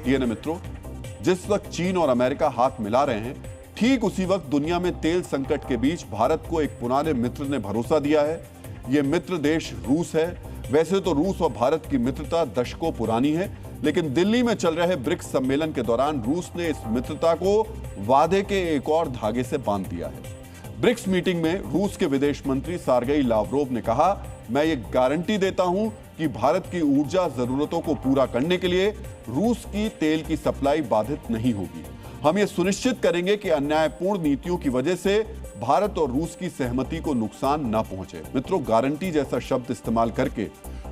ये ना मित्रों, जिस वक्त चीन और अमेरिका हाथ मिला रहे हैं, ठीक उसी वक्त दुनिया में तेल संकट के बीच भारत को एक पुराने मित्र ने भरोसा दिया है। ये मित्र देश रूस है। वैसे तो रूस और भारत की मित्रता दशकों पुरानी है, लेकिन दिल्ली में चल रहे ब्रिक्स सम्मेलन के दौरान रूस ने इस मित्रता को वादे के एक और धागे से बांध दिया है। ब्रिक्स मीटिंग में रूस के विदेश मंत्री सर्गेई लावरोव ने कहा, मैं ये गारंटी देता हूं कि भारत की ऊर्जा जरूरतों को पूरा करने के लिए रूस की तेल की सप्लाई बाधित नहीं होगी। हम ये सुनिश्चित करेंगे कि अन्यायपूर्ण नीतियों की वजह से भारत और रूस की सहमति को नुकसान न पहुंचे। मित्रों, गारंटी जैसा शब्द इस्तेमाल करके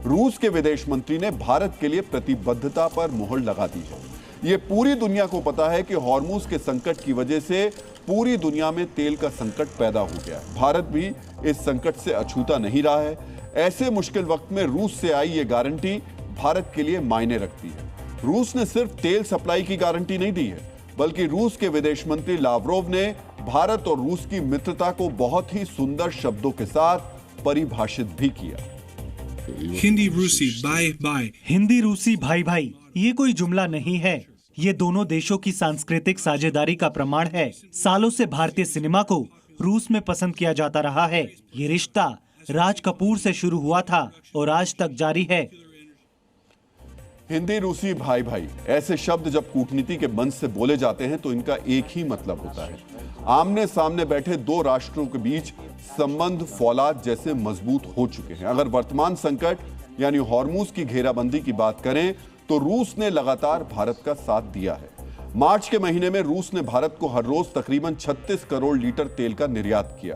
रूस के विदेश मंत्री ने भारत के लिए प्रतिबद्धता पर मुहर लगा दी है। ये पूरी दुनिया को पता है कि हॉर्मुज के संकट की वजह से पूरी दुनिया में तेल का संकट पैदा हो गया है। भारत भी इस संकट से अछूता नहीं रहा है। ऐसे मुश्किल वक्त में रूस से आई ये गारंटी भारत के लिए मायने रखती है। रूस ने सिर्फ तेल सप्लाई की गारंटी नहीं दी है, बल्कि रूस के विदेश मंत्री लावरोव ने भारत और रूस की मित्रता को बहुत ही सुंदर शब्दों के साथ परिभाषित भी किया। हिंदी रूसी बाय बाय। हिंदी रूसी भाई भाई ये कोई जुमला नहीं है, ये दोनों देशों की सांस्कृतिक साझेदारी का प्रमाण है। सालों से भारतीय सिनेमा को रूस में पसंद किया जाता रहा है। ये रिश्ता राज कपूर से शुरू हुआ था और आज तक जारी है। हिंदी रूसी भाई भाई, ऐसे शब्द जब कूटनीति के मंच से बोले जाते हैं तो इनका एक ही मतलब होता है, आमने सामने बैठे दो राष्ट्रों के बीच संबंध फौलाद जैसे मजबूत हो चुके हैं। अगर वर्तमान संकट यानी हॉर्मुज की घेराबंदी की बात करें तो रूस ने लगातार भारत का साथ दिया है। मार्च के महीने में रूस ने भारत को हर रोज तकरीबन 36 करोड़ लीटर तेल का निर्यात किया।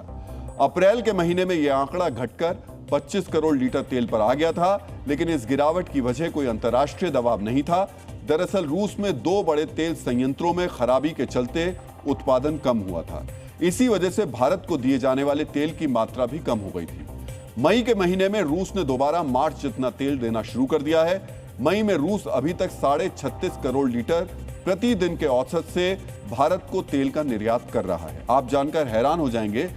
अप्रैल के महीने में यह आंकड़ा घटकर 25 करोड़ लीटर तेल पर आ गया था, लेकिन इस गिरावट की वजह कोई अंतर्राष्ट्रीय दबाव नहीं था। दरअसल रूस में दो बड़े तेल संयंत्रों में खराबी के चलते उत्पादन कम हुआ था। इसी वजह से भारत को दिए जाने वाले तेल की मात्रा भी कम हो गई थी। मई के महीने में रूस ने दोबारा मार्च जितना तेल देना शुरू कर दिया है। मई में रूस अभी तक 36.5 करोड़ लीटर प्रतिदिन के औसत से भारत को तेल का निर्यात कर रहा है। आप जानकर हैरान हो जाएंगे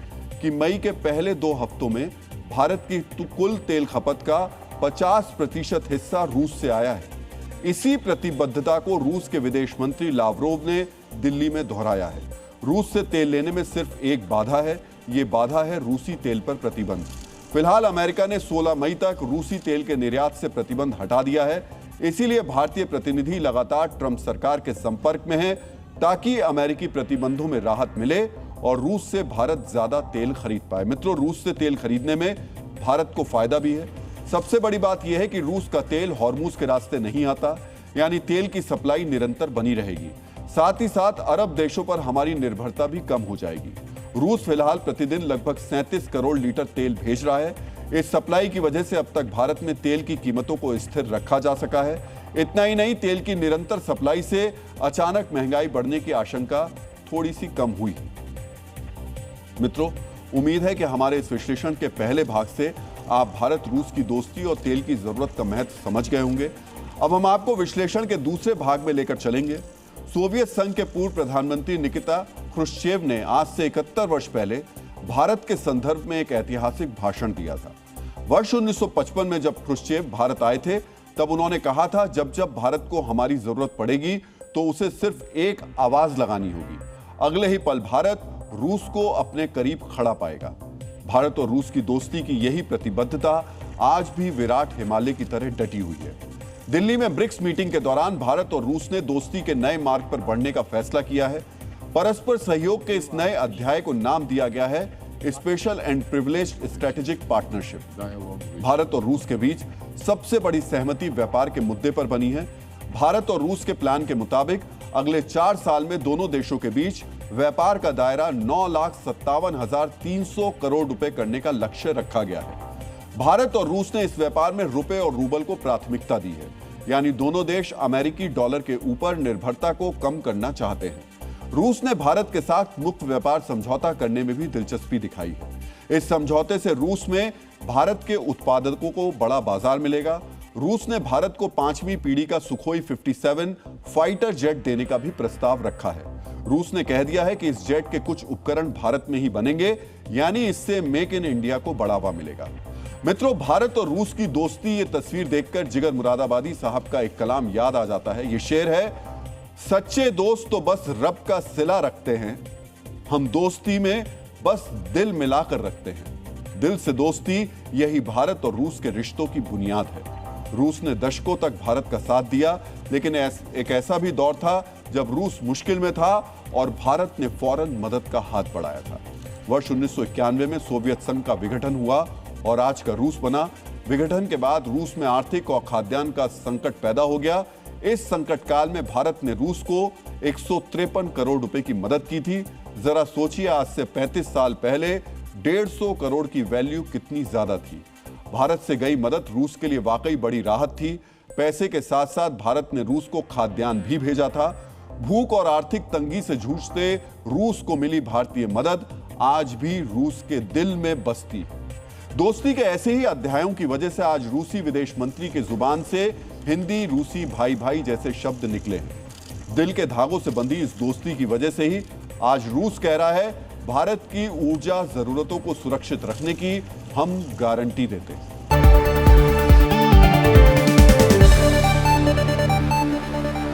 कि मई के पहले 2 हफ्तों में भारत की कुल तेल खपत का 50% हिस्सा रूस से आया है। इसी प्रतिबद्धता को रूस के विदेश मंत्री लावरोव ने दिल्ली में दोहराया है। रूस से तेल लेने में सिर्फ एक बाधा है, ये बाधा है रूसी तेल पर प्रतिबंध। फिलहाल अमेरिका ने 16 मई तक रूसी तेल के निर्यात से प्रतिबंध हटा दिया है। इसीलिए भारतीय प्रतिनिधि लगातार ट्रंप सरकार के संपर्क में हैं ताकि अमेरिकी प्रतिबंधों में राहत मिले और रूस से भारत ज्यादा तेल खरीद पाए। मित्रों, रूस से तेल खरीदने में भारत को फायदा भी है। सबसे बड़ी बात यह है कि रूस का तेल हॉर्मुज के रास्ते नहीं आता, यानी तेल की सप्लाई निरंतर बनी रहेगी। साथ ही साथ अरब देशों पर हमारी निर्भरता भी कम हो जाएगी। रूस फिलहाल प्रतिदिन लगभग 37 करोड़ लीटर तेल भेज रहा है। इस सप्लाई की वजह से अब तक भारत में तेल की कीमतों को स्थिर रखा जा सका है। इतना ही नहीं, तेल की निरंतर सप्लाई से अचानक महंगाई बढ़ने की आशंका थोड़ी सी कम हुई। मित्रों, उम्मीद है कि हमारे इस विश्लेषण के पहले भाग से आप भारत रूस की दोस्ती और तेल की जरूरत का महत्व समझ गए होंगे। अब हम आपको विश्लेषण के दूसरे भाग में लेकर चलेंगे। सोवियत संघ के पूर्व प्रधानमंत्री निकिता ख्रुश्चेव ने आज से 71 वर्ष पहले भारत के संदर्भ में एक ऐतिहासिक भाषण दिया था। वर्ष 1955 में जब ख्रुश्चेव भारत आए थे, तब उन्होंने कहा था, जब जब भारत को हमारी जरूरत पड़ेगी तो उसे सिर्फ एक आवाज लगानी होगी। अगले ही पल भारत रूस को अपने करीब खड़ा पाएगा। भारत और रूस की दोस्ती की यही प्रतिबद्धता आज भी विराट हिमालय की तरह डटी हुई है। दिल्ली में ब्रिक्स मीटिंग के दौरान भारत और रूस ने दोस्ती के नए मार्ग पर बढ़ने का फैसला किया है। परस्पर सहयोग के इस नए अध्याय को नाम दिया गया है special and privileged strategic partnership. Bharat और रूस के बीच सबसे बड़ी सहमति व्यापार के मुद्दे पर बनी है। भारत और रूस के प्लान के मुताबिक अगले 4 साल में दोनों देशों के बीच व्यापार का दायरा 9,57,300 करोड़ रुपए करने का लक्ष्य रखा गया है। भारत और रूस ने इस व्यापार में रुपए और रूबल को प्राथमिकता दी है, यानी दोनों देश अमेरिकी डॉलर के ऊपर निर्भरता को कम करना चाहते हैं। रूस ने भारत के साथ मुक्त व्यापार समझौता करने में भी दिलचस्पी दिखाई है। इस समझौते से रूस में भारत के उत्पादकों को बड़ा बाजार मिलेगा। रूस ने भारत को 5वीं पीढ़ी का सुखोई 57 फाइटर जेट देने का भी प्रस्ताव रखा है। रूस ने कह दिया है कि इस जेट के कुछ उपकरण भारत में ही बनेंगे, यानी इससे मेक इन इंडिया को बढ़ावा मिलेगा। मित्रों, भारत और रूस की दोस्ती, ये तस्वीर देखकर जिगर मुरादाबादी साहब का एक कलाम याद आ जाता है। ये शेर है, सच्चे दोस्त तो बस रब का सिला रखते हैं, हम दोस्ती में बस दिल मिलाकर रखते हैं। दिल से दोस्ती, यही भारत और रूस के रिश्तों की बुनियाद है। रूस ने दशकों तक भारत का साथ दिया, लेकिन एक ऐसा भी दौर था जब रूस मुश्किल में था और भारत ने फौरन मदद का हाथ बढ़ाया था। वर्ष 1991 में सोवियत संघ का विघटन हुआ और आज का रूस बना। विघटन के बाद रूस में आर्थिक और खाद्यान्न का संकट पैदा हो गया। इस संकट काल में भारत ने रूस को 153 करोड़ रुपए की मदद की थी। जरा सोचिए, आज से 35 साल पहले 150 करोड़ की वैल्यू कितनी ज्यादा थी। भारत से गई मदद रूस के लिए वाकई बड़ी राहत थी। पैसे के साथ साथ भारत ने रूस को खाद्यान्न भी भेजा था। भूख और आर्थिक तंगी से जूझते रूस को मिली भारतीय मदद आज भी रूस के दिल में बसती है। दोस्ती के ऐसे ही अध्यायों की वजह से आज रूसी विदेश मंत्री की जुबान से हिंदी रूसी भाई भाई जैसे शब्द निकले हैं। दिल के धागों से बंधी इस दोस्ती की वजह से ही आज रूस कह रहा है, भारत की ऊर्जा जरूरतों को सुरक्षित रखने की हम गारंटी देते हैं।